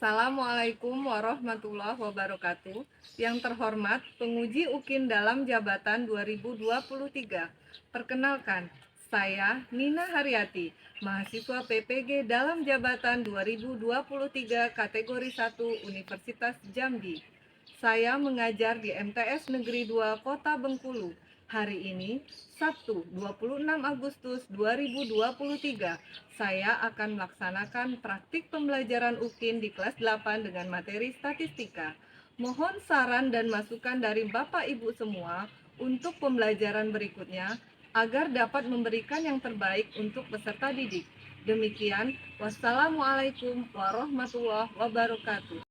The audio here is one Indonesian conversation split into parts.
Assalamualaikum warahmatullahi wabarakatuh. Yang terhormat penguji UKIN dalam jabatan 2023. Perkenalkan, saya Nina Haryati, mahasiswa PPG dalam jabatan 2023 kategori 1 Universitas Jambi. Saya mengajar di MTS Negeri 2 Kota Bengkulu. Hari ini, Sabtu 26 Agustus 2023, saya akan melaksanakan praktik pembelajaran UKIN di kelas 8 dengan materi statistika. Mohon saran dan masukan dari Bapak Ibu semua untuk pembelajaran berikutnya agar dapat memberikan yang terbaik untuk peserta didik. Demikian, wassalamualaikum warahmatullahi wabarakatuh.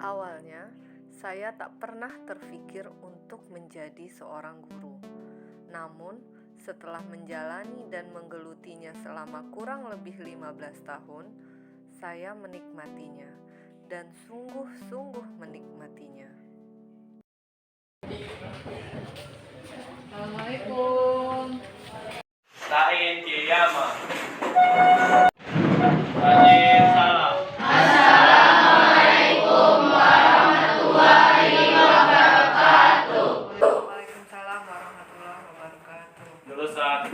Awalnya, saya tak pernah terfikir untuk menjadi seorang guru. Namun, setelah menjalani dan menggelutinya selama kurang lebih 15 tahun, saya menikmatinya dan sungguh-sungguh menikmatinya. Assalamualaikum. Sain Kiyama. Rajin salam. Assalamualaikum warahmatullahi wabarakatuh. Waalaikumsalam warahmatullahi wabarakatuh. Dulu saat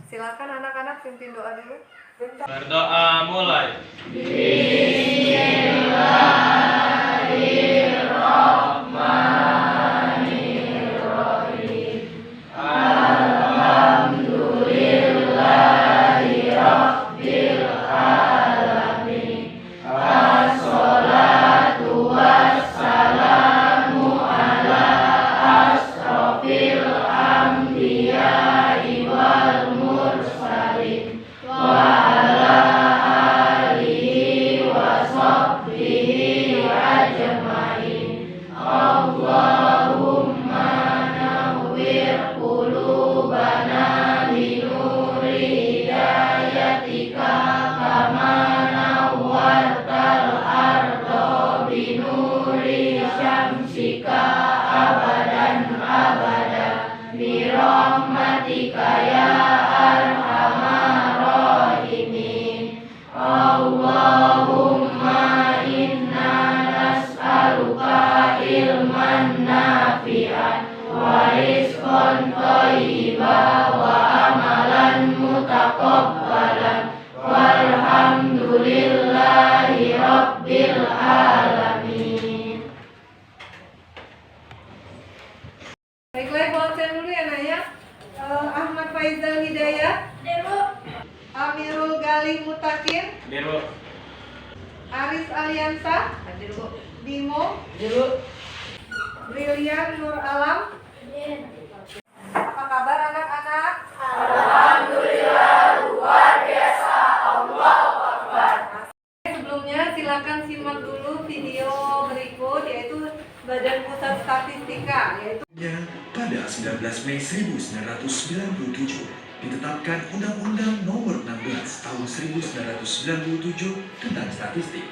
Silakan anak-anak pimpin doa dulu. berdoa mulai. Baiklah, ibu absen dulu ya Naya. Ahmad Faizal Hidayat, Amirul Gali Mutakin, Biru. Aris Aliansa, Bimo, Brilian Nur Alam. Apa kabar anak-anak? Alhamdulillah, luar biasa. Allahu Akbar. Sebelumnya silakan simak dulu video berikut, yaitu Badan Pusat Statistika, yaitu pada 19 Mei 1997 ditetapkan Undang-Undang Nomor 16 Tahun 1997 tentang Statistik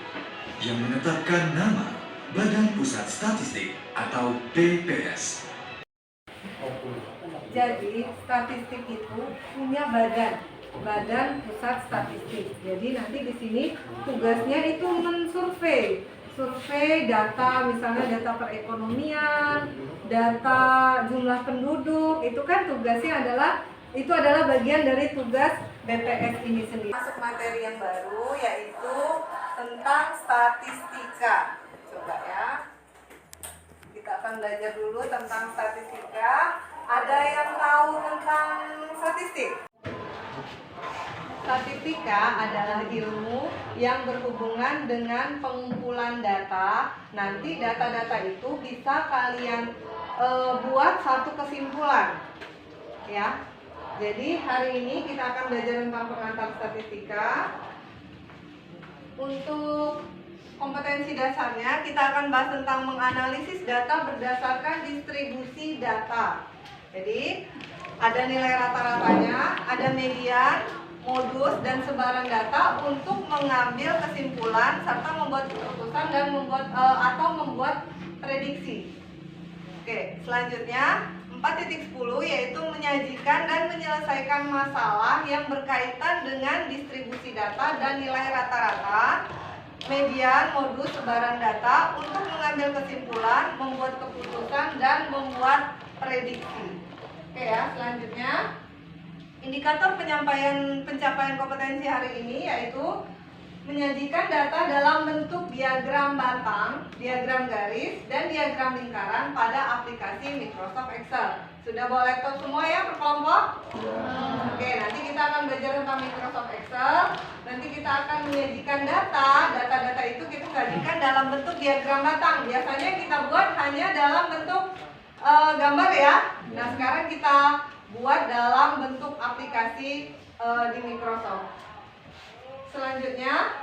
yang menetapkan nama Badan Pusat Statistik atau BPS. Jadi statistik itu punya badan pusat statistik. Jadi nanti di sini tugasnya itu survei data, misalnya data perekonomian, data jumlah penduduk. Itu kan tugasnya adalah bagian dari tugas BPS ini sendiri. Masuk materi yang baru, yaitu tentang statistika. Coba ya, kita akan belajar dulu tentang statistika. Ada yang tahu tentang statistik? Statistika adalah ilmu yang berhubungan dengan pengumpulan data. Nanti data-data itu bisa kalian buat satu kesimpulan, ya. Jadi hari ini kita akan belajar tentang pengantar statistika. Untuk kompetensi dasarnya kita akan bahas tentang menganalisis data berdasarkan distribusi data. Jadi ada nilai rata-ratanya, ada median, modus, dan sebaran data untuk mengambil kesimpulan serta membuat keputusan dan membuat prediksi. Oke, selanjutnya 4 4.10 yaitu menyajikan dan menyelesaikan masalah yang berkaitan dengan distribusi data dan nilai rata-rata, median, modus, sebaran data untuk mengambil kesimpulan, membuat keputusan, dan membuat prediksi. Oke ya, selanjutnya indikator pencapaian kompetensi hari ini yaitu menyajikan data dalam bentuk diagram batang, diagram garis, dan diagram lingkaran pada aplikasi Microsoft Excel. Sudah bawa laptop semua ya berkelompok? Oke, nanti kita akan belajar tentang Microsoft Excel. Nanti kita akan menyajikan data itu kita sajikan dalam bentuk diagram batang. Biasanya kita buat hanya dalam bentuk gambar ya. Nah, sekarang kita buat dalam bentuk aplikasi di Microsoft. Selanjutnya,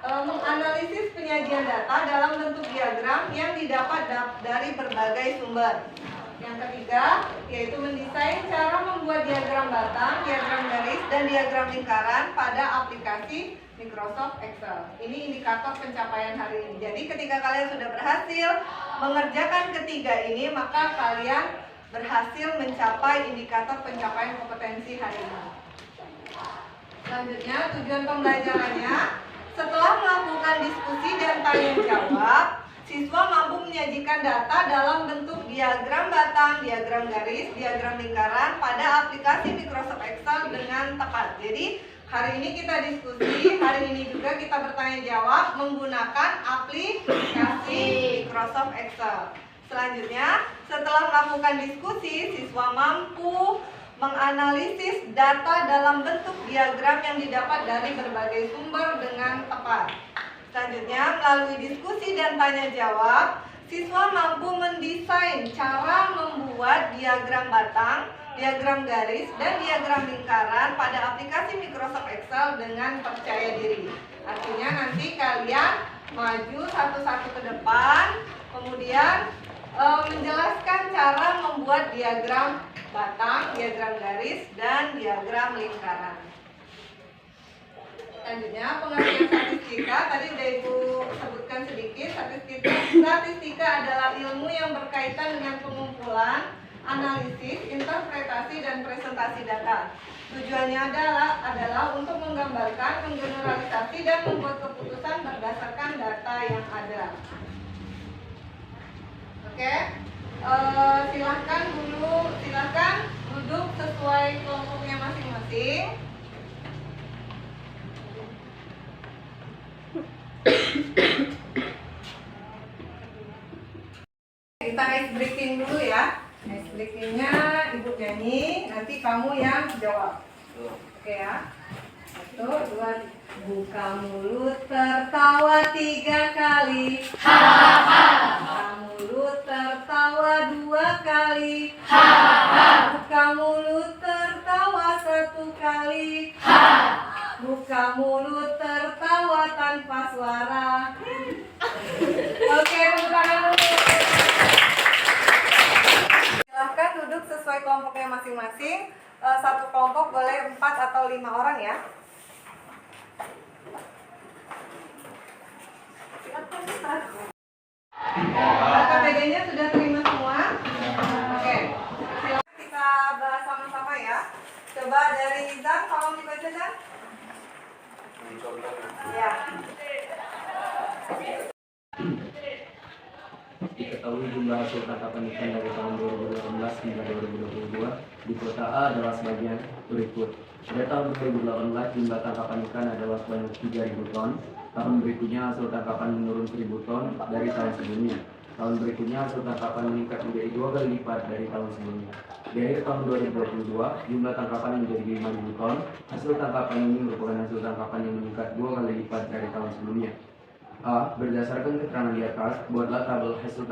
menganalisis penyajian data dalam bentuk diagram yang didapat dari berbagai sumber. Yang ketiga, yaitu mendesain cara membuat diagram batang, diagram garis, dan diagram lingkaran pada aplikasi Microsoft Excel. Ini indikator pencapaian hari ini. Jadi ketika kalian sudah berhasil mengerjakan ketiga ini, maka kalian berhasil mencapai indikator pencapaian kompetensi hari ini. Selanjutnya, tujuan pembelajarannya, setelah melakukan diskusi dan tanya jawab, siswa mampu menyajikan data dalam bentuk diagram batang, diagram garis, diagram lingkaran pada aplikasi Microsoft Excel dengan tepat. Jadi, hari ini kita diskusi, hari ini juga kita bertanya jawab menggunakan aplikasi Microsoft Excel. Selanjutnya, setelah melakukan diskusi, siswa mampu menganalisis data dalam bentuk diagram yang didapat dari berbagai sumber dengan tepat. Selanjutnya, melalui diskusi dan tanya jawab, siswa mampu mendesain cara membuat diagram batang, diagram garis, dan diagram lingkaran pada aplikasi Microsoft Excel dengan percaya diri. Artinya nanti kalian maju satu-satu ke depan, kemudian menjelaskan cara membuat diagram batang, diagram garis, dan diagram lingkaran. Selanjutnya, pengertian statistika. Tadi udah Ibu sebutkan sedikit. Statistika adalah ilmu yang berkaitan dengan pengumpulan, analisis, interpretasi, dan presentasi data. Tujuannya adalah untuk menggambarkan, menggeneralisasi, dan membuat keputusan berdasarkan data yang ada. Oke, silahkan duduk sesuai kelompoknya masing-masing. Kita ice breaking dulu ya. Ice breakingnya Ibu nyanyi, nanti kamu yang jawab. Oke ya. 1, 2, buka mulut tertawa 3 kali. Buka mulut tertawa 2 kali. Buka mulut tertawa 1 kali. Buka mulut tertawa tanpa suara. Oke, tepuk tangan dulu. Silahkan duduk sesuai kelompoknya masing-masing. Satu kelompok boleh 4 atau 5 orang ya. KPD-nya sudah terima semua? Oke. Silahkan kita bahas sama-sama ya. Coba dari Zam, tolong dibaca Zam. Ya. Diketahui jumlah hasil tangkapan ikan dari tahun 2018 hingga 2022 di kota A adalah sebagian berikut. Pada tahun 2018 jumlah tangkapan ikan adalah sebanyak 3.000 ton. Tahun berikutnya hasil tangkapan menurun 1.000 ton dari tahun sebelumnya. Tahun berikutnya hasil tangkapan meningkat menjadi 2 kali lipat dari tahun sebelumnya. Di akhir tahun 2022 jumlah tangkapan menjadi 5.000 ton. Hasil tangkapan ini merupakan hasil tangkapan yang meningkat 2 kali lipat dari tahun sebelumnya. A. Berdasarkan keterangan di atas, buatlah tabel hasil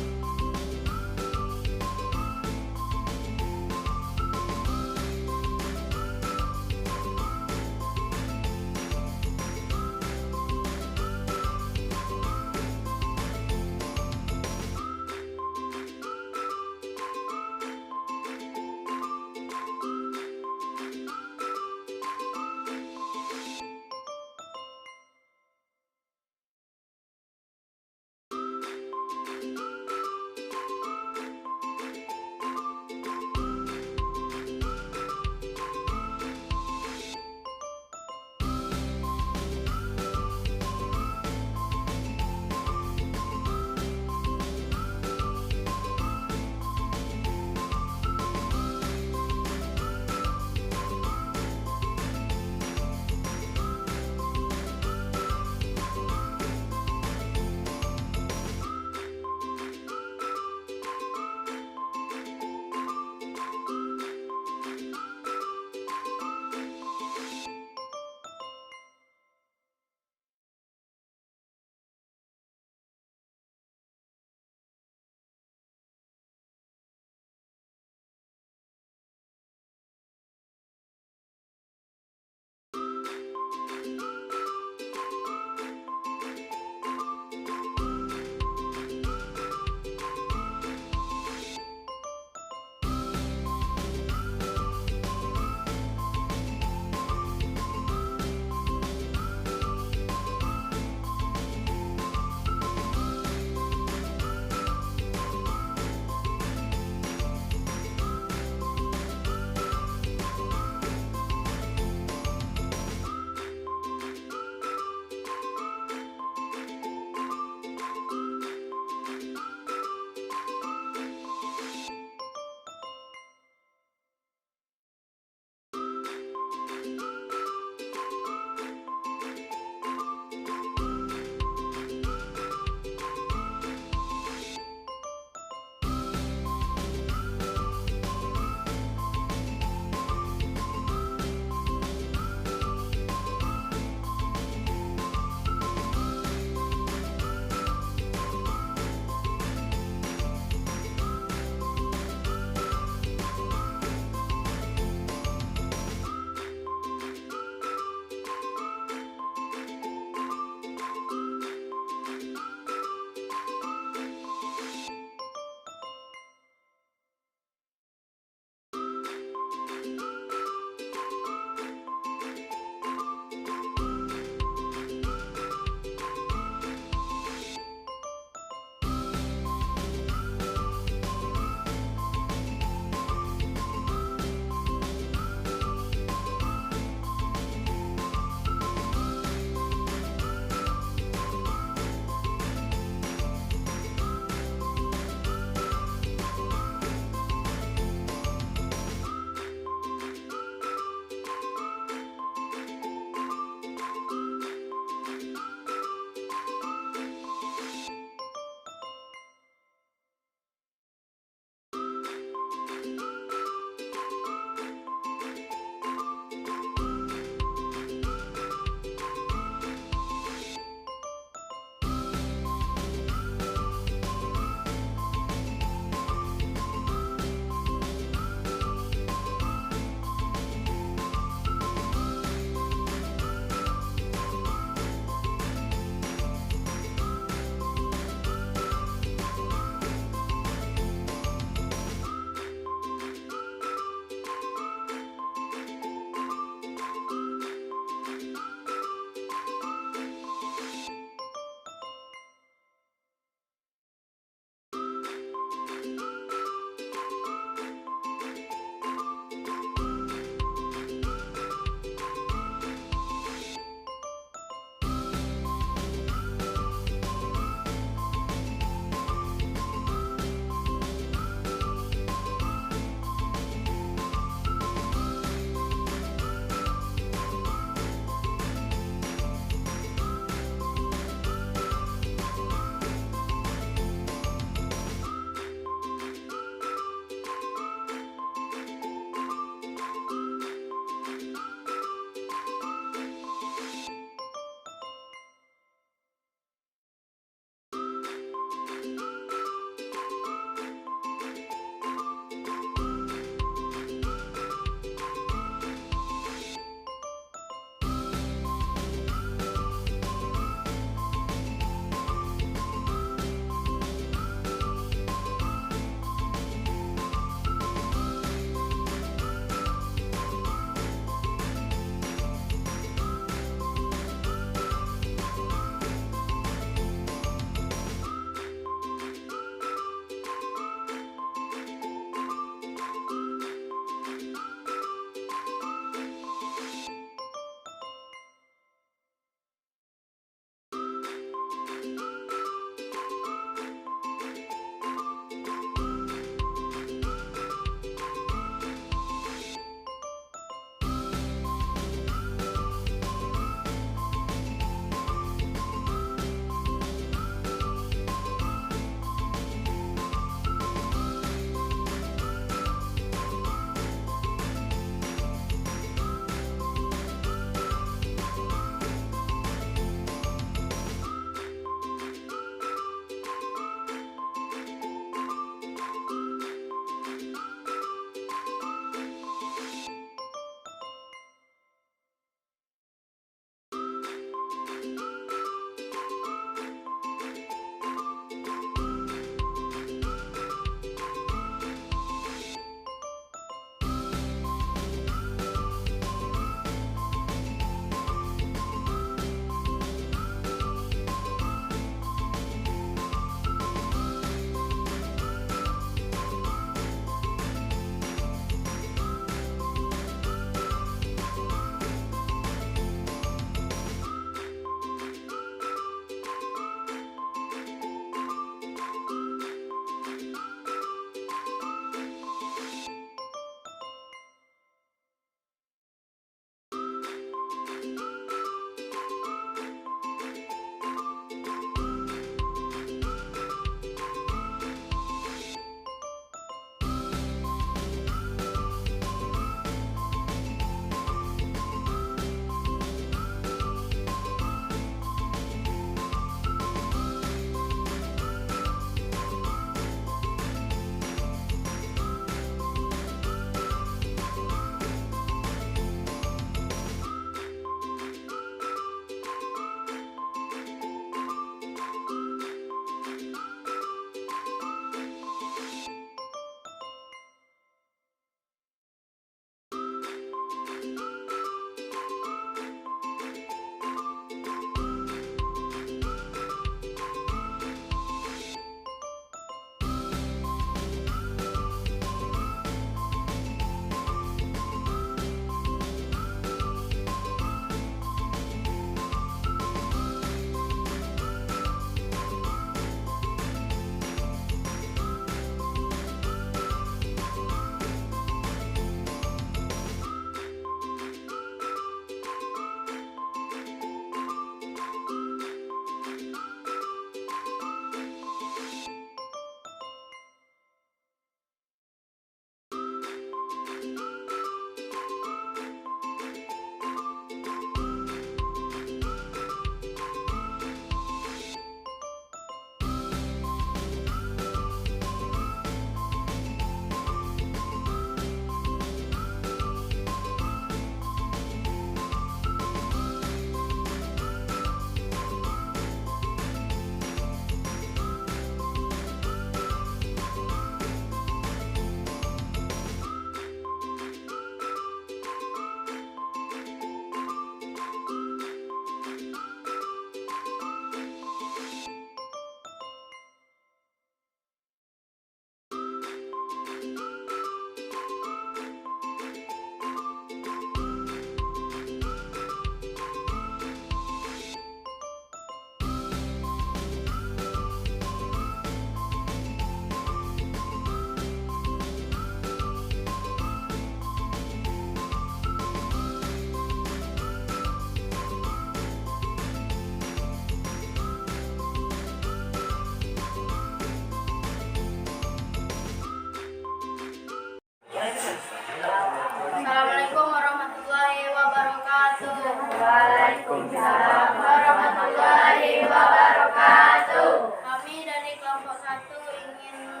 Waalaikumsalam warahmatullahi wabarakatuh. Kami dari kelompok 1 ingin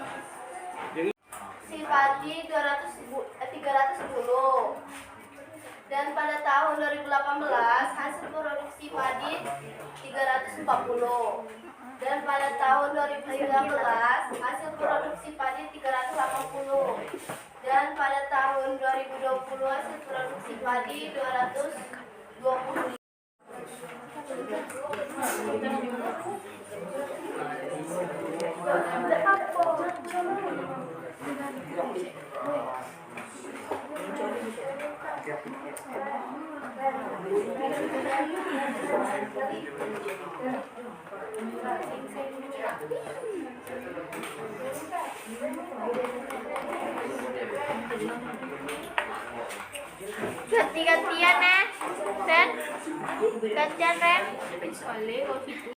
sifati 310. Dan pada tahun 2018 hasil produksi padi 340. Dan pada tahun 2019 hasil produksi padi 380. Dan pada tahun 2020 hasil produksi padi 220. Ganti-gantian ya, Ren. Gantian Ren. Soalnya kalau gitu.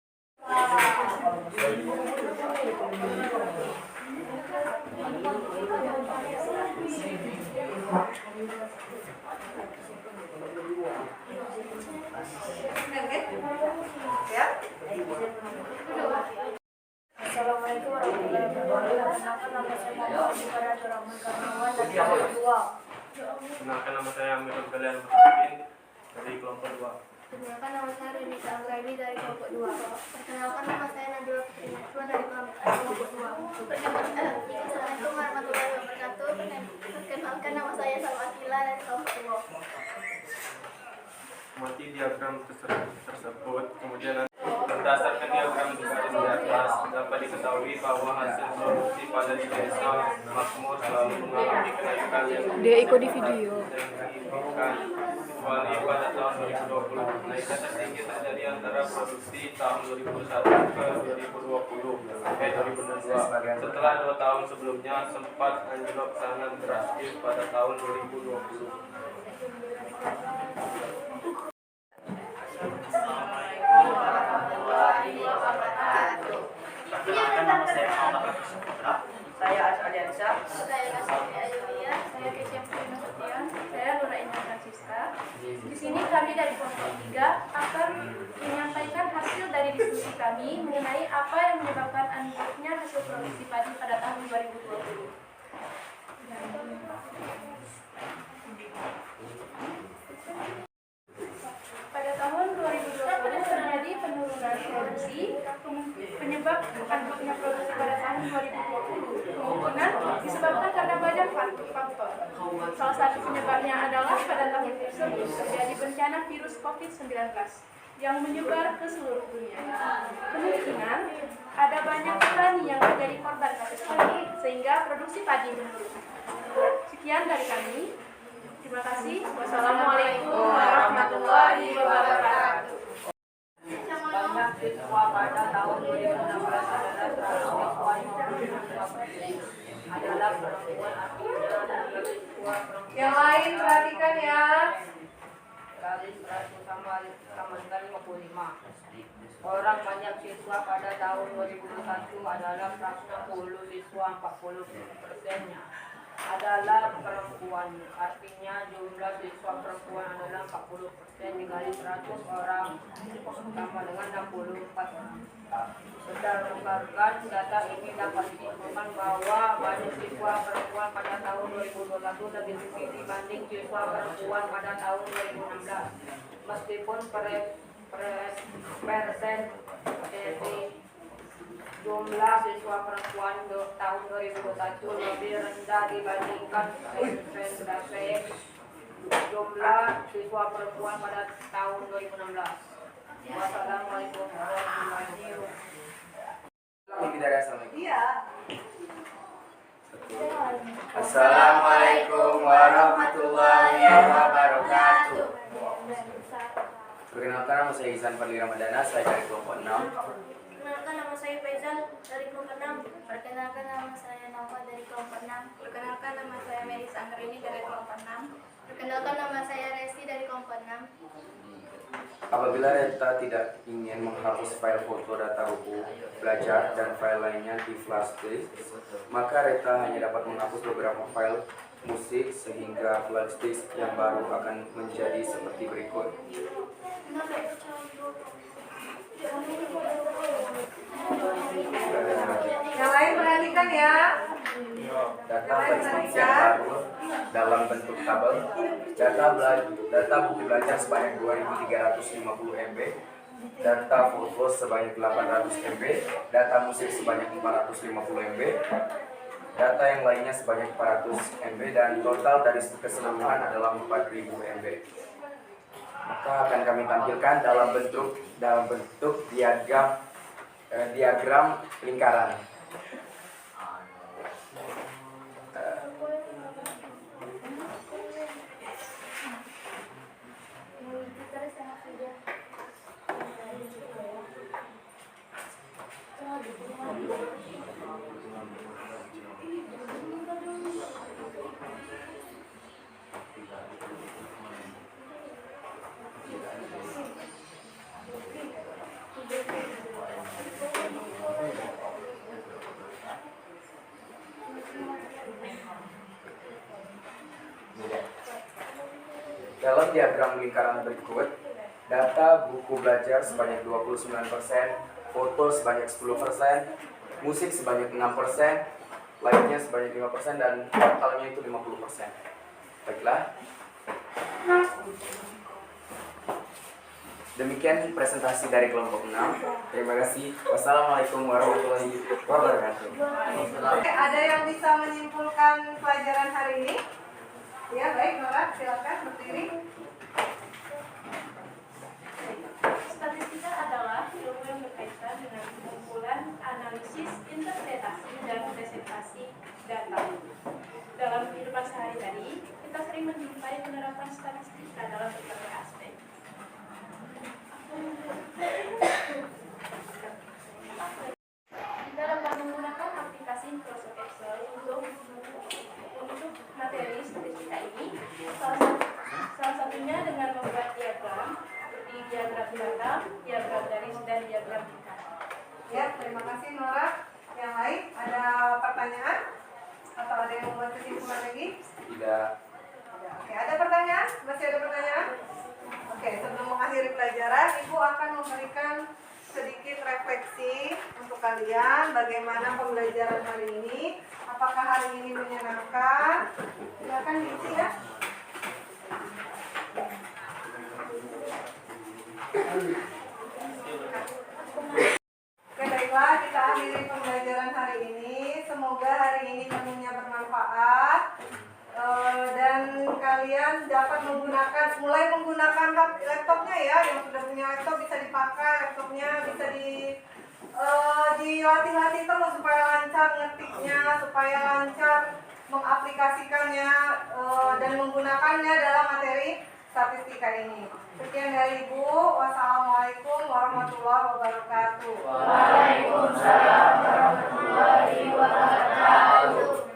Assalamualaikum warahmatullahi wabarakatuh. Nama saya Muhammad Abdurrahman Karmawan dari kelompok 2. Kenalkan nama saya Amir Abdullah Al-Muhammad dari kelompok 2. Perkenalkan nama saya Renita Anggraini dari kelompok 2. Perkenalkan nama saya Najwa Putri Najwa dari kelompok 2. Assalamualaikum warahmatullahi wabarakatuh. Perkenalkan nama saya Salma Akila dari kelompok 2. Mati diagram tersebut, kemudian berdasarkan diagram di garis di atas dapat diketahui bahwa hasil produksi pada di desa makmur selalu mengalami kenaikan yang Dia ikut di video. signifikan, kecuali pada tahun 2020. Kenaikan tertinggi terjadi antara produksi tahun 2001 ke 2020, setelah 2 tahun sebelumnya sempat anjlok sangat drastis pada tahun 2020. Nama saya Muhammad Putra. Saya Adiansa. Saya Nasri Ayulia. Saya Kesia Putri Nasution. Saya Lura Indah Francisca. Di sini kami dari kelompok 3 akan menyampaikan hasil dari diskusi kami mengenai apa yang menyebabkan anjloknya hasil produksi padi pada tahun 2020. Pada tahun 2020 terjadi penurunan produksi. Penyebab anjloknya produksi pada tahun 2020 kemungkinan disebabkan karena banyak faktor. Salah satu penyebabnya adalah pada tahun tersebut terjadi bencana virus COVID-19 yang menyebar ke seluruh dunia. Kemungkinan ada banyak petani yang menjadi korban kasus ini sehingga produksi padi menurun. Sekian dari kami. Terima kasih. Wassalamualaikum warahmatullahi wabarakatuh. Banyak siswa pada tahun 2016 adalah 100 siswa yang adalah perempuan, artinya adalah siswa perempuan. Yang lain perhatikan ya. Kali 100 sama dengan 55. Orang banyak siswa pada tahun 2021 adalah 160 siswa, 40%-nya adalah perempuan. Artinya jumlah siswa perempuan adalah 40% dikali 100 orang sama dengan 64 orang. Berdasarkan data ini dapat disimpulkan bahwa banyak siswa perempuan pada tahun 2021 lebih tinggi dibanding siswa perempuan pada tahun 2016. Meskipun jumlah siswa perempuan tahun 2021 lebih rendah dibandingkan persentase jumlah siswa perempuan pada tahun 2016. Wassalamualaikum warahmatullahi wabarakatuh. Iya. Assalamualaikum warahmatullahi wabarakatuh. Perkenalkan, nama saya Ihsan Fadli Ramadana, saya dari kelompok 6. Perkenalkan nama saya Faizal dari kelompok 6. Perkenalkan nama saya Nova dari kelompok 6. Perkenalkan nama saya Meris Anggraini dari kelompok 6. Perkenalkan nama saya Resi dari kelompok 6. Apabila Reta tidak ingin menghapus file foto data buku belajar dan file lainnya di flash disk, maka Reta hanya dapat menghapus beberapa file musik sehingga flash disk yang baru akan menjadi seperti berikut. Satria. Data preskripsi yang baru dalam bentuk tabel, data buku belajar sebanyak 2.350 MB, data foto sebanyak 800 MB, data musik sebanyak 450 MB, data yang lainnya sebanyak 400 MB, dan total dari keseluruhan adalah 4.000 MB. Maka akan kami tampilkan dalam bentuk diagram lingkaran. Dalam diagram lingkaran berikut, data buku belajar sebanyak 29%, foto sebanyak 10%, musik sebanyak 6%, lainnya sebanyak 5%, dan totalnya itu 50%. Baiklah. Demikian presentasi dari kelompok 6. Terima kasih. Wassalamualaikum warahmatullahi wabarakatuh. Ada yang bisa menyimpulkan pelajaran hari ini? Ya, baik, Nora, silakan berdiri. Statistika adalah ilmu yang berkaitan dengan pengumpulan, analisis, interpretasi, dan presentasi data. Dalam kehidupan sehari-hari, kita sering menjumpai penerapan statistika dalam berbagai aspek. Kita dapat menggunakan aplikasi Microsoft Excel untuk materi statistika ini. Salah satunya dengan membuat diagram seperti diagram data, diagram garis, dan diagram lingkaran. Ya, terima kasih Nora. Yang lain, ada pertanyaan? Atau ada yang membuat kesimpulan lagi? Tidak. Oke, ada pertanyaan? Masih ada pertanyaan? Oke, sebelum mengakhiri pelajaran, Ibu akan memberikan sedikit refleksi untuk kalian bagaimana pembelajaran hari ini. Apakah hari ini menyenangkan? Silakan diisi ya. Oke, baiklah, kita akhiri pembelajaran hari ini. Semoga hari ini menunya bermanfaat. Dan kalian dapat mulai menggunakan laptopnya ya. Yang sudah punya laptop bisa dipakai, laptopnya bisa dilatih-latih terus supaya lancar ngetiknya, supaya lancar mengaplikasikannya dan menggunakannya dalam materi statistika ini. Sekian dari Ibu. Wassalamualaikum warahmatullahi wabarakatuh. Waalaikumsalam warahmatullahi wabarakatuh.